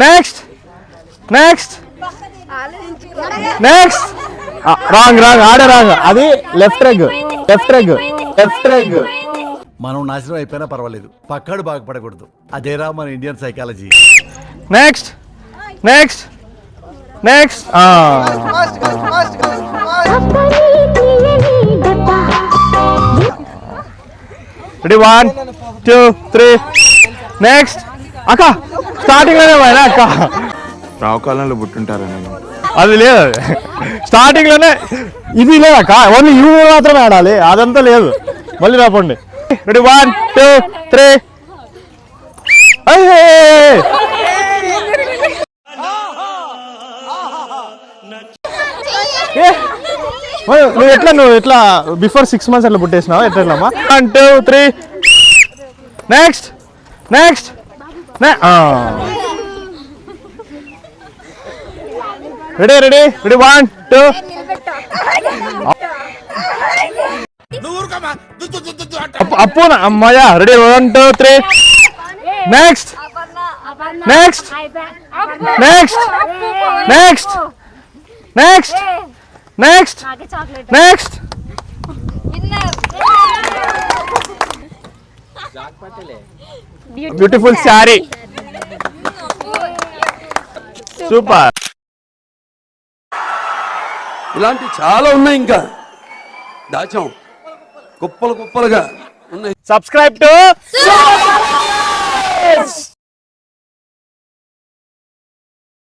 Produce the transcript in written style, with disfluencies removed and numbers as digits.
Next next next wrong wrong ఆడే wrong అది left leg left leg left leg. మనం నాశనం అయిపోయినా పర్వాలేదు, పక్కాడు బాగుపడకూడదు. అదేరా మన Indian psychology. Next next next ready 1 2 3 next. అక్క స్టార్టింగ్ లోనే పోయినా అక్క రావు కాలంలో పుట్టుంటారా నేను? అది లేదు, స్టార్టింగ్ లోనే ఇది లేదక్క, ఓన్లీ యూ మాత్రమే ఆడాలి, అదంతా లేదు. మళ్ళీ రాపండి. రెడీ 1 2 3. నువ్వు ఎట్లా బిఫోర్ 6 months అట్లా పుట్టేసినావా ఎట్లమ్మా? 1 2 3 next next. Ready ready ready 1 2. అప్పు అమ్మాయా. Ready 1 2 3 next next next next next next next. Beautiful sari, super. ఇలాంటి చాలా ఉన్నాయి, ఇంకా దాచాం కుప్పలు కుప్పలుగా ఉన్నాయి. Subscribe to